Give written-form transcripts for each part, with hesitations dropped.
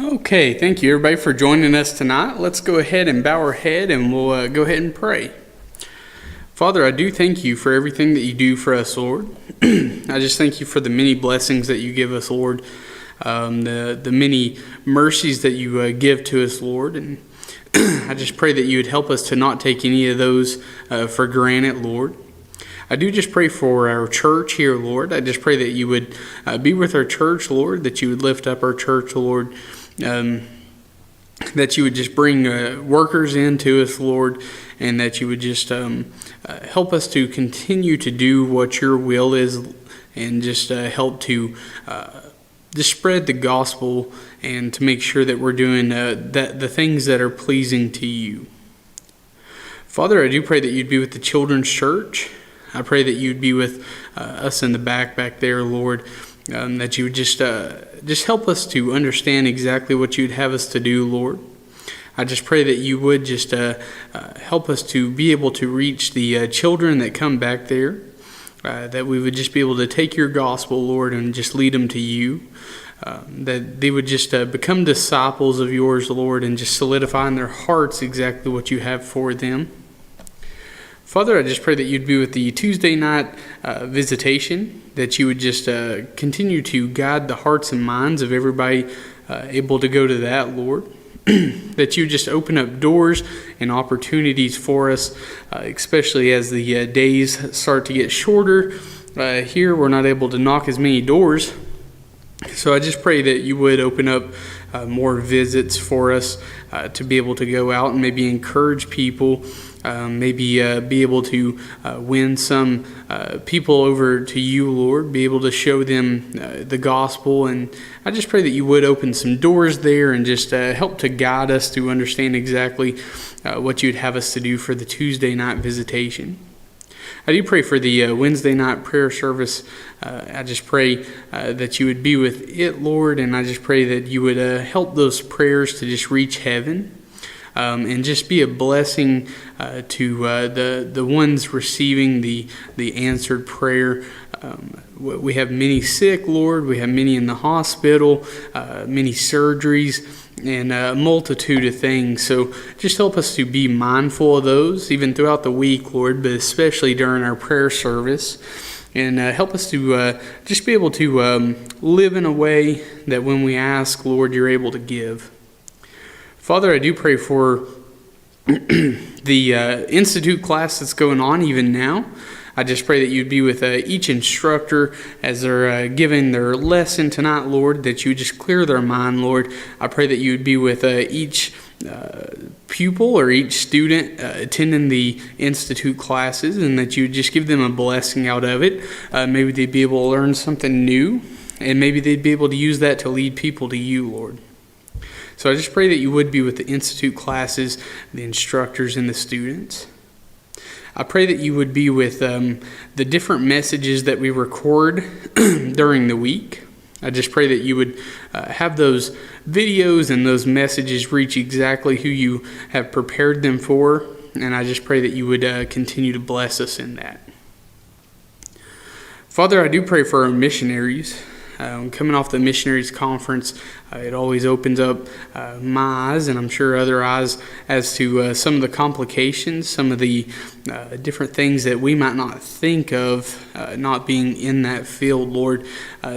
Okay, thank you everybody for joining us tonight. Let's go ahead and bow our head and we'll go ahead and pray. Father, I do thank you for everything that you do for us, Lord. I just thank you for the many blessings that you give us, Lord. The many mercies that you give to us, Lord. And I just pray that you would help us to not take any of those for granted, Lord. I do just pray for our church here, Lord. I just pray that you would be with our church, Lord, that you would lift up our church, Lord. That you would just bring workers into us, Lord, and that you would just help us to continue to do what your will is, and just help to just spread the gospel and to make sure that we're doing the things that are pleasing to you. Father, I do pray that you'd be with the children's church. I pray that you'd be with us in the back there, Lord. That you would just help us to understand exactly what you'd have us to do, Lord. I just pray that you would just help us to be able to reach the children that come back there, that we would just be able to take your gospel, Lord, and just lead them to you, that they would just become disciples of yours, Lord, and just solidify in their hearts exactly what you have for them. Father, I just pray that you'd be with the Tuesday night visitation, that you would just continue to guide the hearts and minds of everybody able to go to that, Lord. That you just open up doors and opportunities for us, especially as the days start to get shorter. Here, we're not able to knock as many doors. So I just pray that you would open up more visits for us to be able to go out and maybe encourage people, maybe be able to win some people over to you, Lord, be able to show them the gospel. And I just pray that you would open some doors there and just help to guide us to understand exactly what you'd have us to do for the Tuesday night visitation. I do pray for the Wednesday night prayer service. I just pray that you would be with it, Lord, and I just pray that you would help those prayers to just reach heaven, and just be a blessing to the ones receiving the answered prayer. We have many sick, Lord. We have many in the hospital, many surgeries, and a multitude of things. So just help us to be mindful of those, even throughout the week, Lord, but especially during our prayer service. And help us to just be able to live in a way that when we ask, Lord, you're able to give. Father, I do pray for the Institute class that's going on even now. I just pray that you'd be with each instructor as they're giving their lesson tonight, Lord, that you would just clear their mind, Lord. I pray that you would be with each pupil or each student attending the Institute classes, and that you would just give them a blessing out of it. Maybe they'd be able to learn something new, and maybe they'd be able to use that to lead people to you, Lord. So I just pray that you would be with the Institute classes, the instructors, and the students. I pray that you would be with the different messages that we record during the week. I just pray that you would have those videos and those messages reach exactly who you have prepared them for. And I just pray that you would continue to bless us in that. Father, I do pray for our missionaries. Coming off the missionaries conference, it always opens up my eyes, and I'm sure other eyes, as to some of the complications, some of the different things that we might not think of not being in that field, Lord.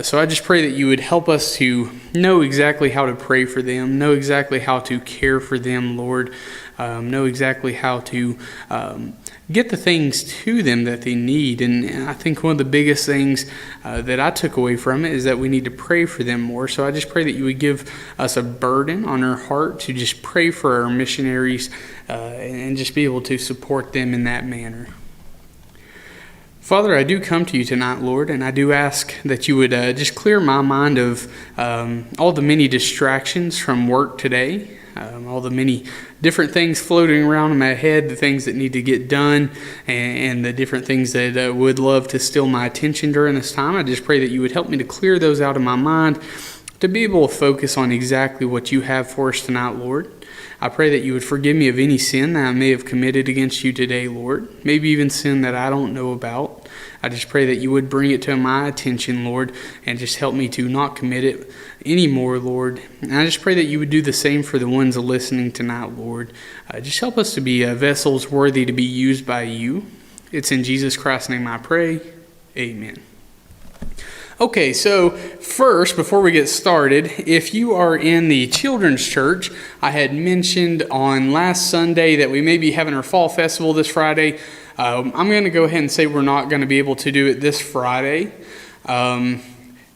So I just pray that you would help us to know exactly how to pray for them, know exactly how to care for them, Lord, know exactly how to get the things to them that they need. And I think one of the biggest things that I took away from it is that we need to pray for them more. So I just pray that you would give us a burden on our heart to just pray for our missionaries and just be able to support them in that manner. Father, I do come to you tonight, Lord, and I do ask that you would just clear my mind of all the many distractions from work today, all the many different things floating around in my head, the things that need to get done, and the different things that would love to steal my attention during this time. I just pray that you would help me to clear those out of my mind, to be able to focus on exactly what you have for us tonight, Lord. I pray that you would forgive me of any sin that I may have committed against you today, Lord. Maybe even sin that I don't know about. I just pray that you would bring it to my attention, Lord, and just help me to not commit it anymore, Lord. And I just pray that you would do the same for the ones listening tonight, Lord. Just help us to be vessels worthy to be used by you. It's in Jesus Christ's name I pray. Amen. Okay, so first, before we get started, if you are in the children's church, I had mentioned on last Sunday that we may be having our fall festival this Friday. I'm going to go ahead and say we're not going to be able to do it this Friday.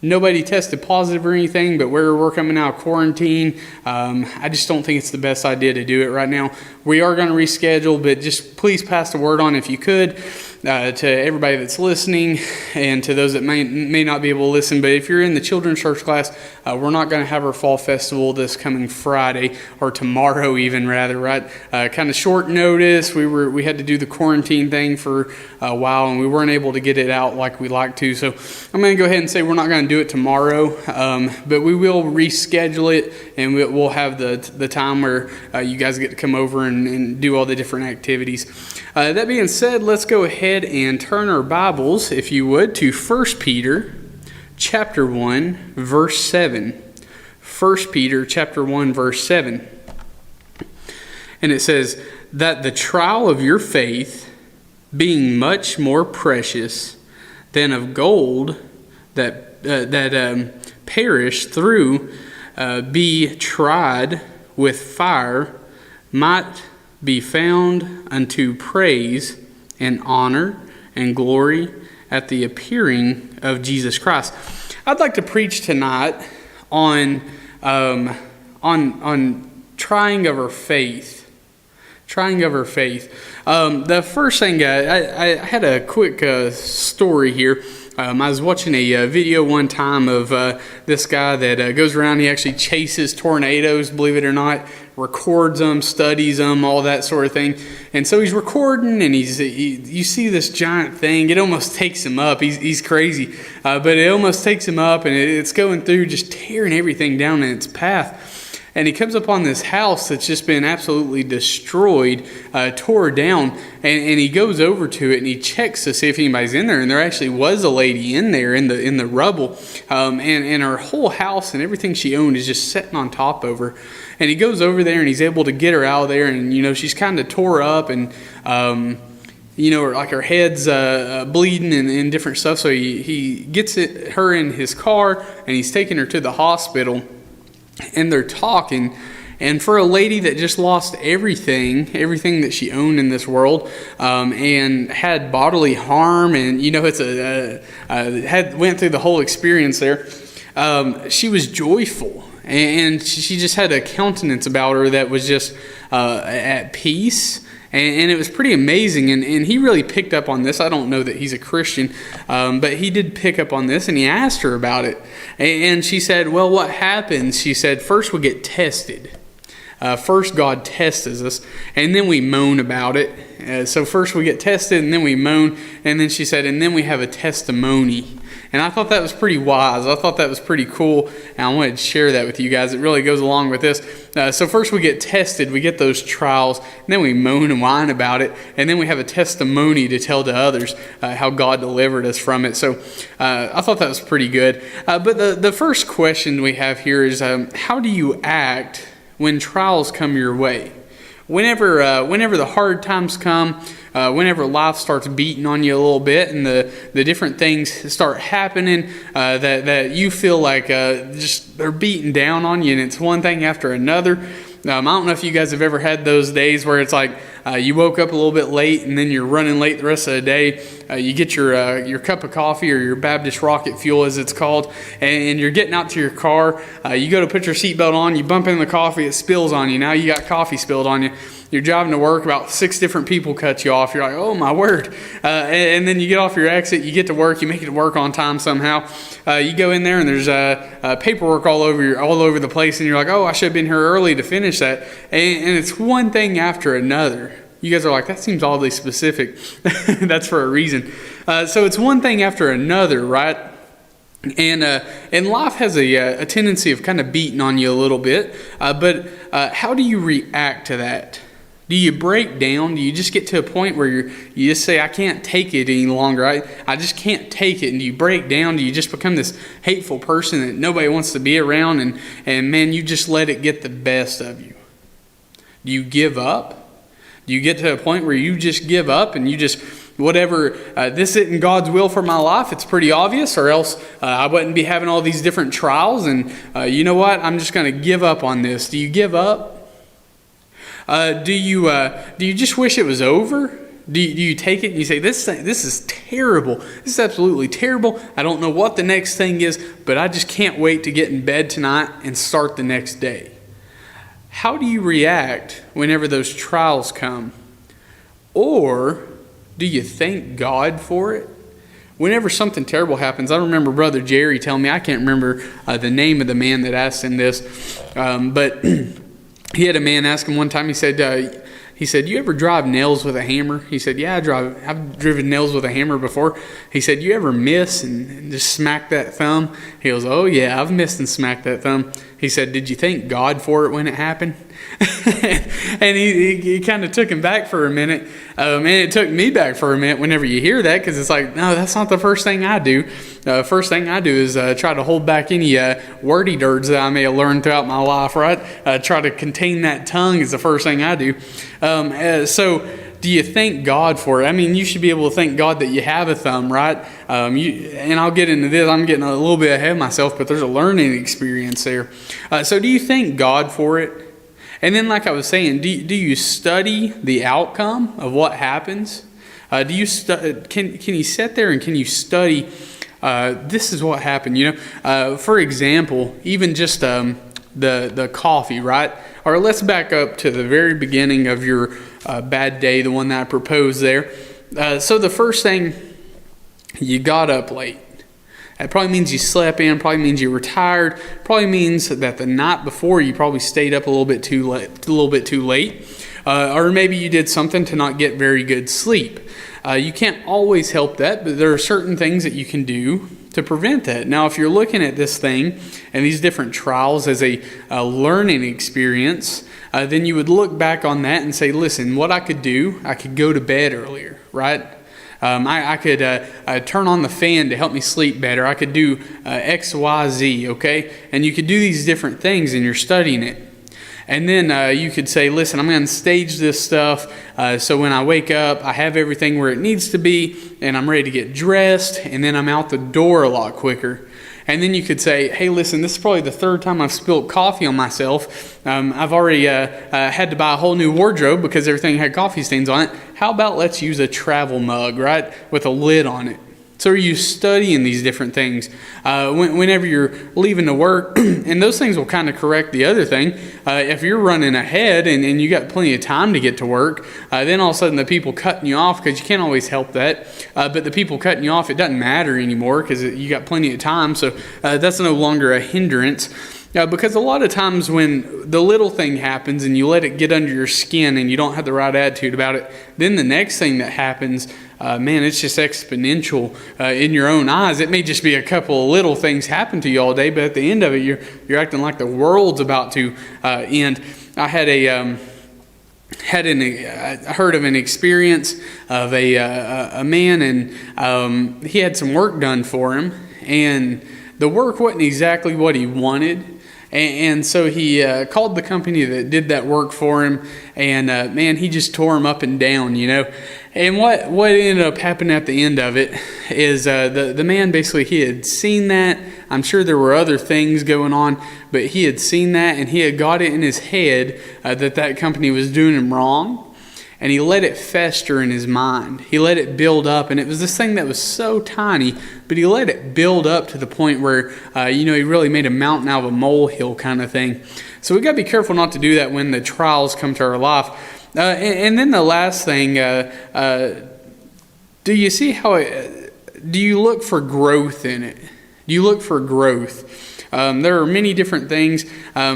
Nobody tested positive or anything, but we're coming out of quarantine. I just don't think it's the best idea to do it right now. We are going to reschedule, but just please pass the word on if you could. To everybody that's listening and to those that may not be able to listen. But if you're in the children's church class, we're not going to have our fall festival this coming Friday, or tomorrow even, rather, right? Kind of short notice. We had to do the quarantine thing for a while, and we weren't able to get it out like we like to. So I'm going to go ahead and say we're not going to do it tomorrow, but we will reschedule it, and we'll have the time where you guys get to come over and do all the different activities. That being said, let's go ahead and turn our Bibles, if you would, to 1 Peter chapter 1, verse 7. 1 Peter chapter 1, verse 7. And it says, that the trial of your faith, being much more precious than of gold that perish through, be tried with fire, might be found unto praise and honor and glory at the appearing of Jesus Christ. I'd like to preach tonight on trying of our faith. Trying of our faith. The first thing, I had a quick story here. I was watching a video one time of this guy that goes around. He actually chases tornadoes, believe it or not, records them, studies them, all that sort of thing. And so he's recording, and you see this giant thing. It almost takes him up. He's crazy, but it almost takes him up, and it's going through, just tearing everything down in its path. And he comes upon this house that's just been absolutely destroyed, tore down, and he goes over to it and he checks to see if anybody's in there. And there actually was a lady in there in the rubble, and her whole house and everything she owned is just sitting on top of her. And he goes over there and he's able to get her out of there, and she's kind of tore up, and like her head's bleeding and different stuff. So he gets her in his car and he's taking her to the hospital. And they're talking, and for a lady that just lost everything that she owned in this world, and had bodily harm, and it's went through the whole experience there. She was joyful, and she just had a countenance about her that was just at peace. And it was pretty amazing, and he really picked up on this. I don't know that he's a Christian, but he did pick up on this, and he asked her about it. And she said, well, what happens? She said, first we get tested. First God tests us, and then we moan about it. So first we get tested, and then we moan, and then she said, and then we have a testimony. And I thought that was pretty wise. I thought that was pretty cool, and I wanted to share that with you guys. It really goes along with this. So first we get tested, we get those trials, and then we moan and whine about it, and then we have a testimony to tell to others how God delivered us from it. So I thought that was pretty good. But the first question we have here is, how do you act when trials come your way? Whenever the hard times come, whenever life starts beating on you a little bit, and the different things start happening that you feel like just they're beating down on you, and it's one thing after another. I don't know if you guys have ever had those days where it's like you woke up a little bit late, and then you're running late the rest of the day. You get your cup of coffee, or your Baptist rocket fuel as it's called, and you're getting out to your car. You go to put your seatbelt on, you bump into the coffee, it spills on you. Now you got coffee spilled on you. You're driving to work, about 6 different people cut you off. You're like, oh my word. And then you get off your exit, you get to work, you make it to work on time somehow. You go in there and there's paperwork all over the place, and you're like, oh, I should have been here early to finish that. And it's one thing after another. You guys are like, that seems oddly specific. That's for a reason. So it's one thing after another, right? And life has a tendency of kind of beating on you a little bit. But how do you react to that? Do you break down? Do you just get to a point where you just say, I can't take it any longer. I just can't take it. And do you break down? Do you just become this hateful person that nobody wants to be around? And man, you just let it get the best of you. Do you give up? Do you get to a point where you just give up and you just, whatever, this isn't God's will for my life, it's pretty obvious, or else I wouldn't be having all these different trials. And you know what? I'm just going to give up on this. Do you give up? Do you just wish it was over? Do you take it and you say, this is terrible. This is absolutely terrible. I don't know what the next thing is, but I just can't wait to get in bed tonight and start the next day. How do you react whenever those trials come? Or do you thank God for it? Whenever something terrible happens, I remember Brother Jerry telling me, I can't remember the name of the man that asked him this, but he had a man ask him one time, he said, you ever drive nails with a hammer? He said, yeah, I've driven nails with a hammer before. He said, you ever miss and just smack that thumb? He goes, oh yeah, I've missed and smacked that thumb. He said, did you thank God for it when it happened? And he kind of took him back for a minute. And it took me back for a minute whenever you hear that, because it's like, no, that's not the first thing I do. First thing I do is try to hold back any wordy dirts that I may have learned throughout my life, right? Try to contain that tongue is the first thing I do. So do you thank God for it? I mean, you should be able to thank God that you have a thumb, right? And I'll get into this. I'm getting a little bit ahead of myself, but there's a learning experience there. So do you thank God for it? And then, like I was saying, do you study the outcome of what happens? Can you sit there and can you study? This is what happened. For example, even just the coffee, right? Or let's back up to the very beginning of your bad day, the one that I proposed there. So the first thing, you got up late. That probably means you slept in, probably means you were tired, probably means that the night before you probably stayed up a little bit too late, or maybe you did something to not get very good sleep. You can't always help that, but there are certain things that you can do to prevent that. Now, if you're looking at this thing and these different trials as a learning experience, then you would look back on that and say, listen, what I could do, I could go to bed earlier, right? I could turn on the fan to help me sleep better. I could do X, Y, Z, okay? And you could do these different things and you're studying it. And then you could say, listen, I'm going to stage this stuff so when I wake up, I have everything where it needs to be and I'm ready to get dressed, and then I'm out the door a lot quicker. And then you could say, hey, listen, this is probably the third time I've spilled coffee on myself. I've already had to buy a whole new wardrobe because everything had coffee stains on it. How about let's use a travel mug, right, with a lid on it? So are you studying these different things? Whenever you're leaving to work, and those things will kind of correct the other thing. If you're running ahead and you got plenty of time to get to work, then all of a sudden the people cutting you off, because you can't always help that, but the people cutting you off, it doesn't matter anymore because you got plenty of time, so that's no longer a hindrance. Because a lot of times when the little thing happens and you let it get under your skin and you don't have the right attitude about it, then the next thing that happens, man, it's just exponential in your own eyes. It may just be a couple of little things happen to you all day, but at the end of it, you're acting like the world's about to end. I had I heard of an experience of a man, and he had some work done for him, and the work wasn't exactly what he wanted. And so he called the company that did that work for him, and man, he just tore him up and down, And what ended up happening at the end of it is the man basically, he had seen that. I'm sure there were other things going on, but he had seen that, and he had got it in his head that company was doing him wrong. And he let it fester in his mind. He let it build up. And it was this thing that was so tiny, but he let it build up to the point where, he really made a mountain out of a molehill kind of thing. So we got to be careful not to do that when the trials come to our life. And then the last thing, do you see how do you look for growth in it? Do you look for growth? There are many different things. A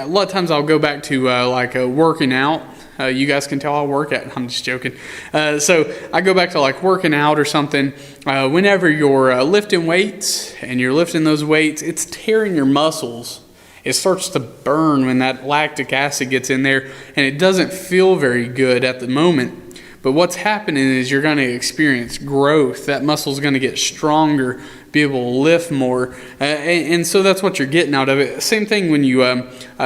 lot of times I'll go back to working out. You guys can tell I work out. I'm just joking. So I go back to working out or something. Whenever you're lifting weights and you're lifting those weights, it's tearing your muscles. It starts to burn when that lactic acid gets in there, and it doesn't feel very good at the moment. But what's happening is you're going to experience growth. That muscle is going to get stronger, be able to lift more. And so that's what you're getting out of it. Same thing when you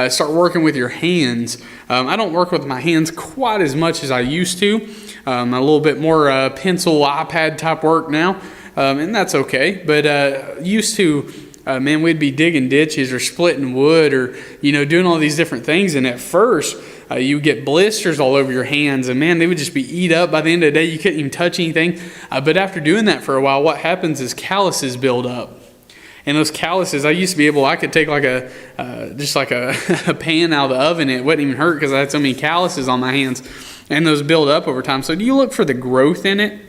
start working with your hands. I don't work with my hands quite as much as I used to. A little bit more pencil, iPad type work now. And that's okay. But used to... man, we'd be digging ditches or splitting wood or, doing all these different things. And at first, you would get blisters all over your hands. And, man, they would just be eat up. By the end of the day, you couldn't even touch anything. But after doing that for a while, what happens is calluses build up. And those calluses, I could take like a pan out of the oven. It wouldn't even hurt because I had so many calluses on my hands. And those build up over time. So do you look for the growth in it?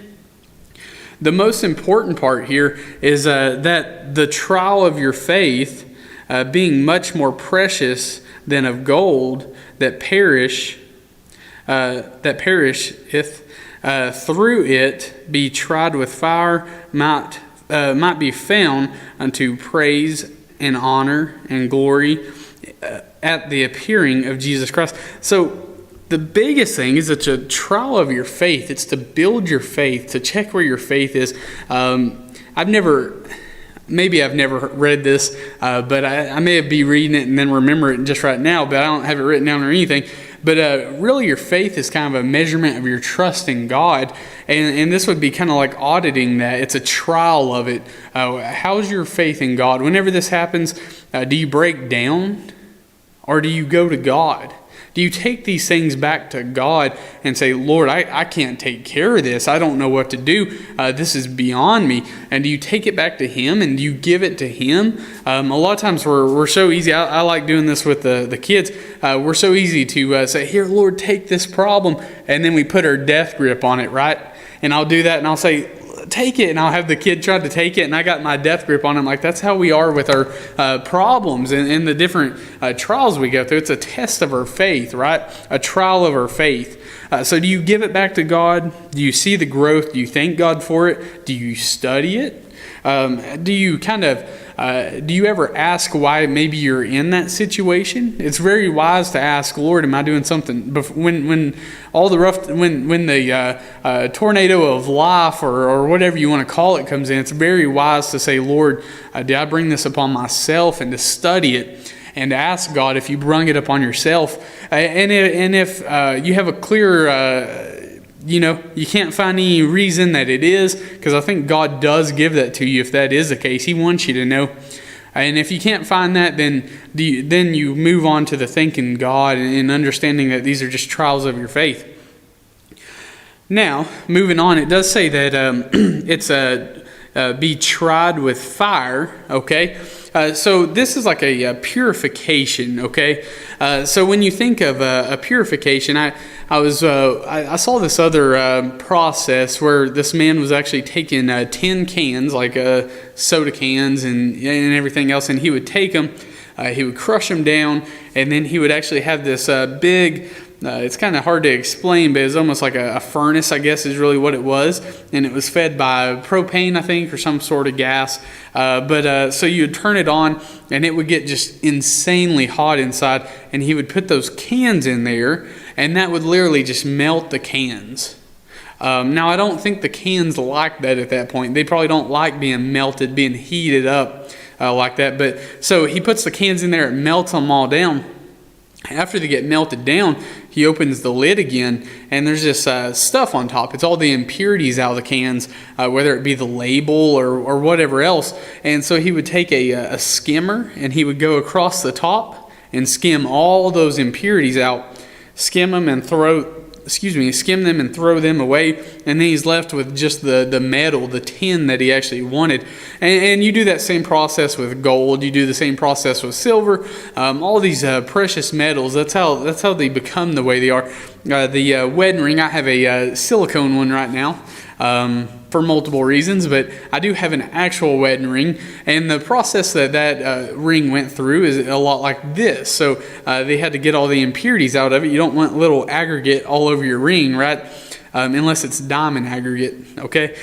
The most important part here is that the trial of your faith, being much more precious than of gold that perisheth, through it be tried with fire, might be found unto praise and honor and glory at the appearing of Jesus Christ. So the biggest thing is it's a trial of your faith. It's to build your faith, to check where your faith is. I've never read this, but I may be reading it and then remember it just right now, but I don't have it written down or anything. But really your faith is kind of a measurement of your trust in God. And this would be kind of like auditing that. It's a trial of it. How's your faith in God? Whenever this happens, do you break down or do you go to God? Do you take these things back to God and say, Lord, I can't take care of this. I don't know what to do. This is beyond me. And do you take it back to Him and do you give it to Him? A lot of times we're so easy. I like doing this with the kids. We're so easy to say, here, Lord, take this problem. And then we put our death grip on it, right? And I'll do that and I'll say, take it, and I'll have the kid try to take it, and I got my death grip on him. Like, that's how we are with our problems and the different trials we go through. It's a test of our faith, right? A trial of our faith. So do you give it back to God? Do you see the growth? Do you thank God for it? Do you study it? Do you ever ask why maybe you're in that situation? It's very wise to ask, Lord, am I doing something? When the tornado of life or whatever you want to call it comes in, it's very wise to say, Lord, did I bring this upon myself? And to study it and to ask God if you brung it upon yourself. And if you have a clear... you can't find any reason that it is, because I think God does give that to you if that is the case. He wants you to know. And if you can't find that, then you move on to the thanking God and understanding that these are just trials of your faith. Now, moving on, it does say that it's be tried with fire, okay? So this is like a purification, okay? So when you think of a purification, I saw this other process where this man was actually taking tin cans, like soda cans and everything else, and he would take them, he would crush them down, and then he would actually have this big... it's kind of hard to explain, but it's almost like a furnace, I guess, is really what it was. And it was fed by propane, I think, or some sort of gas. So you would turn it on, and it would get just insanely hot inside. And he would put those cans in there, and that would literally just melt the cans. Now, I don't think the cans like that at that point. They probably don't like being melted, being heated up like that. But so he puts the cans in there, it melts them all down. After they get melted down, he opens the lid again, and there's this stuff on top. It's all the impurities out of the cans, whether it be the label or whatever else. And so he would take a skimmer, and he would go across the top and skim all those impurities out, skim them and throw them away, and then he's left with just the metal, the tin that he actually wanted. And you do that same process with gold. You do the same process with silver. All these precious metals. That's how they become the way they are. The wedding ring. I have a silicone one right now. For multiple reasons, but I do have an actual wedding ring, and the process that ring went through is a lot like this. So they had to get all the impurities out of it. You don't want little aggregate all over your ring, right? unless it's diamond aggregate, okay?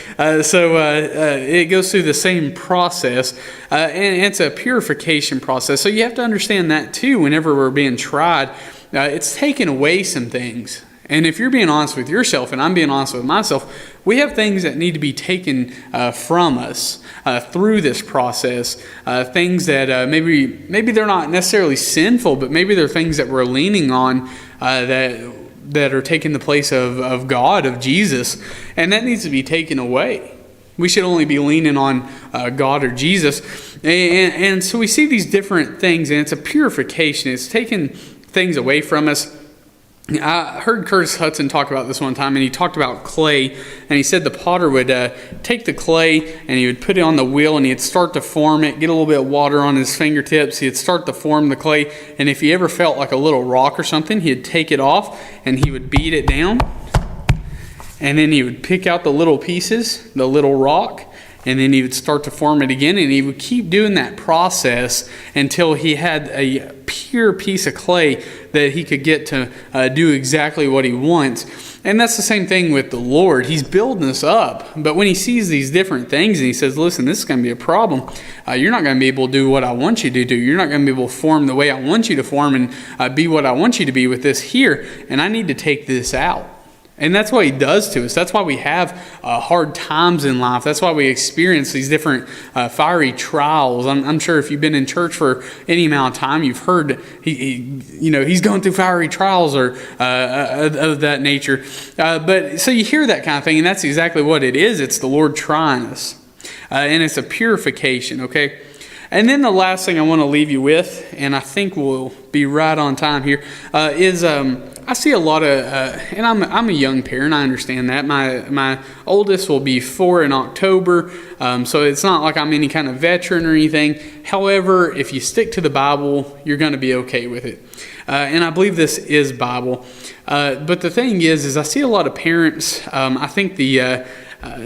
So it goes through the same process, and it's a purification process. So you have to understand that too whenever we're being tried. It's taking away some things. And if you're being honest with yourself and I'm being honest with myself, we have things that need to be taken from us through this process. Things that maybe they're not necessarily sinful, but maybe they're things that we're leaning on that are taking the place of God, of Jesus. And that needs to be taken away. We should only be leaning on God or Jesus. And so we see these different things, and it's a purification. It's taking things away from us. I heard Curtis Hudson talk about this one time, and he talked about clay, and he said the potter would take the clay and he would put it on the wheel, and he'd start to form it, get a little bit of water on his fingertips, he'd start to form the clay, and if he ever felt like a little rock or something, he'd take it off and he would beat it down, and then he would pick out the little pieces, the little rock, and then he would start to form it again, and he would keep doing that process until he had a pure piece of clay that he could get to do exactly what he wants. And that's the same thing with the Lord. He's building us up, but when he sees these different things and he says, listen, this is going to be a problem. You're not going to be able to do what I want you to do. You're not going to be able to form the way I want you to form and be what I want you to be with this here, and I need to take this out. And that's what he does to us. That's why we have hard times in life. That's why we experience these different fiery trials. I'm sure if you've been in church for any amount of time, you've heard he's going through fiery trials or of that nature. But so you hear that kind of thing, and that's exactly what it is. It's the Lord trying us, and it's a purification. Okay. And then the last thing I want to leave you with, and I think we'll be right on time here, is I see a lot of, and I'm a young parent. I understand that. My oldest will be 4 in October, so it's not like I'm any kind of veteran or anything. However, if you stick to the Bible, you're going to be okay with it. And I believe this is Bible. But the thing is I see a lot of parents. I think the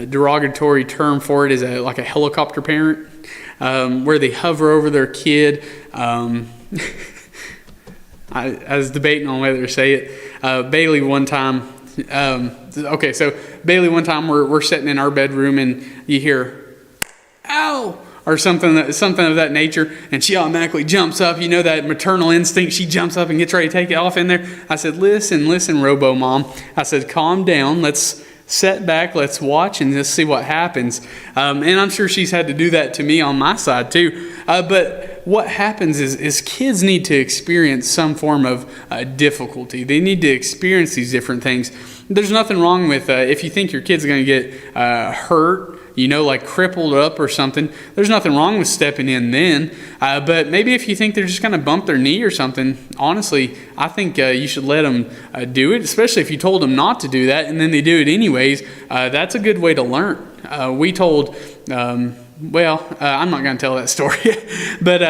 derogatory term for it is like a helicopter parent. Where they hover over their kid. I was debating on whether to say it. Bailey one time, Bailey one time we're sitting in our bedroom and you hear, ow, or something of that nature, and she automatically jumps up. You know that maternal instinct, she jumps up and gets ready to take it off in there. I said, listen, Robo-Mom. I said, calm down, let's sit back, let's watch and just see what happens. And I'm sure she's had to do that to me on my side too. But what happens is kids need to experience some form of difficulty. They need to experience these different things. There's nothing wrong with if you think your kid's going to get hurt, like crippled up or something. There's nothing wrong with stepping in then. But maybe if you think they're just going to bump their knee or something, honestly, I think you should let them do it, especially if you told them not to do that and then they do it anyways. That's a good way to learn. We told... I'm not going to tell that story, but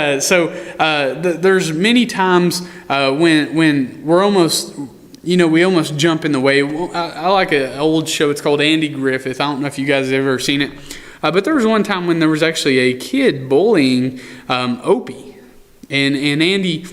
there's many times when we're almost, we almost jump in the way. I like an old show. It's called Andy Griffith. I don't know if you guys have ever seen it, but there was one time when there was actually a kid bullying Opie, and Andy,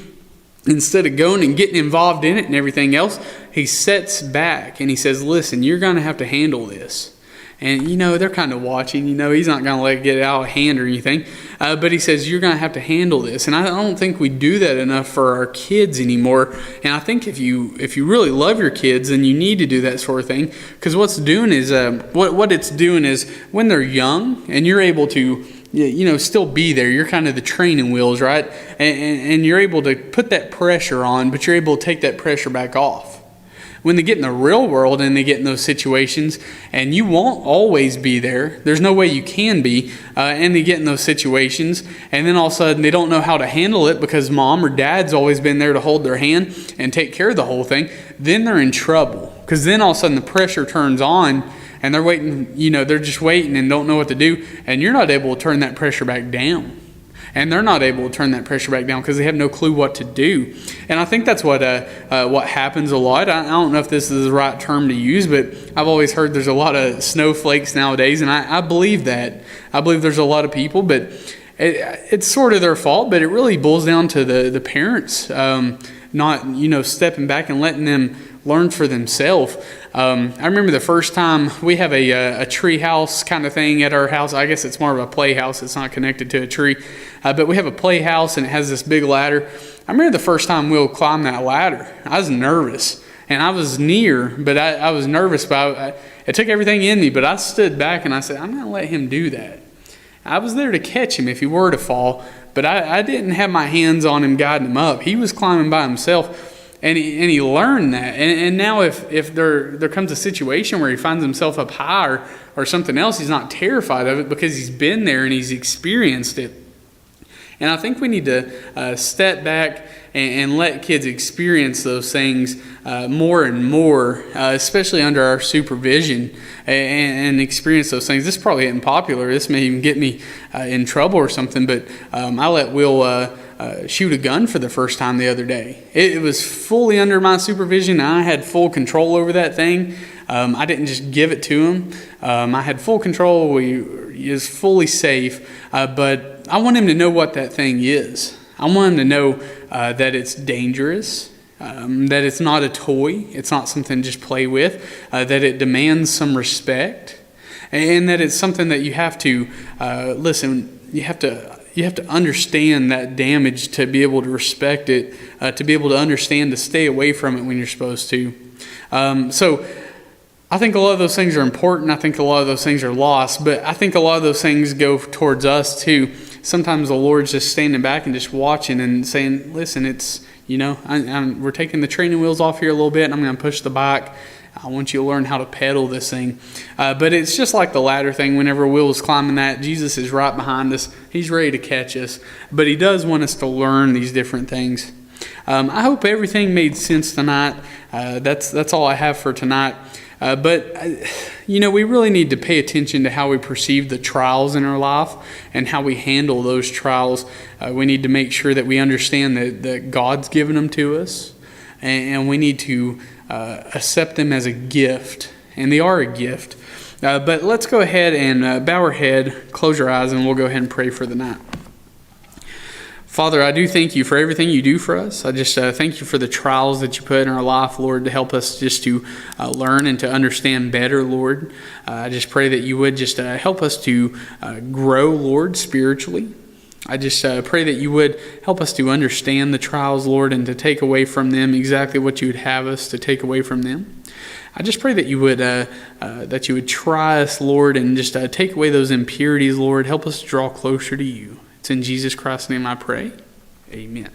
instead of going and getting involved in it and everything else, he sets back and he says, "Listen, you're going to have to handle this." And, they're kind of watching. He's not going to let it get out of hand or anything. But he says, you're going to have to handle this. And I don't think we do that enough for our kids anymore. And I think if you really love your kids, then you need to do that sort of thing. Because what's doing is, what it's doing is when they're young and you're able to, still be there. You're kind of the training wheels, right? And you're able to put that pressure on, but you're able to take that pressure back off. When they get in the real world and they get in those situations, and you won't always be there, there's no way you can be, and they get in those situations, and then all of a sudden they don't know how to handle it because mom or dad's always been there to hold their hand and take care of the whole thing, then they're in trouble. Because then all of a sudden the pressure turns on, and they're waiting, they're just waiting and don't know what to do, and you're not able to turn that pressure back down. And they're not able to turn that pressure back down because they have no clue what to do. And I think that's what happens a lot. I don't know if this is the right term to use, but I've always heard there's a lot of snowflakes nowadays, and I believe that. I believe there's a lot of people, but it's sort of their fault, but it really boils down to the parents not stepping back and letting them learn for themselves. I remember the first time we have a tree house kind of thing at our house. I guess it's more of a playhouse. It's not connected to a tree. But we have a playhouse, and it has this big ladder. I remember the first time Will climbed that ladder. I was nervous. And I was near, but I was nervous. But it took everything in me. But I stood back, and I said, I'm going to let him do that. I was there to catch him if he were to fall. But I didn't have my hands on him, guiding him up. He was climbing by himself. And he learned that. And now if there comes a situation where he finds himself up high or something else, he's not terrified of it because he's been there and he's experienced it. And I think we need to step back and let kids experience those things more and more, especially under our supervision, and experience those things. This is probably getting popular. This may even get me in trouble or something, but I let Will shoot a gun for the first time the other day. It was fully under my supervision. I had full control over that thing. I didn't just give it to him. I had full control. He is fully safe, but I want him to know what that thing is. I want him to know that it's dangerous, that it's not a toy, it's not something to just play with, that it demands some respect, and that it's something that you have to listen. You have to understand that damage to be able to respect it, to be able to understand to stay away from it when you're supposed to. So I think a lot of those things are important. I think a lot of those things are lost, but I think a lot of those things go towards us too. Sometimes the Lord's just standing back and just watching and saying, listen, it's, we're taking the training wheels off here a little bit, and I'm going to push the bike. I want you to learn how to pedal this thing. But it's just like the ladder thing. Whenever Will is climbing that, Jesus is right behind us. He's ready to catch us. But he does want us to learn these different things. I hope everything made sense tonight. That's all I have for tonight. But we really need to pay attention to how we perceive the trials in our life and how we handle those trials. We need to make sure that we understand that God's given them to us, and we need to accept them as a gift, and they are a gift. But let's go ahead and bow our head, close our eyes, and we'll go ahead and pray for the night. Father, I do thank you for everything you do for us. I just thank you for the trials that you put in our life, Lord, to help us just to learn and to understand better, Lord. I just pray that you would just help us to grow, Lord, spiritually. I just pray that you would help us to understand the trials, Lord, and to take away from them exactly what you would have us to take away from them. I just pray that you would try us, Lord, and just take away those impurities, Lord. Help us draw closer to you. It's in Jesus Christ's name I pray. Amen.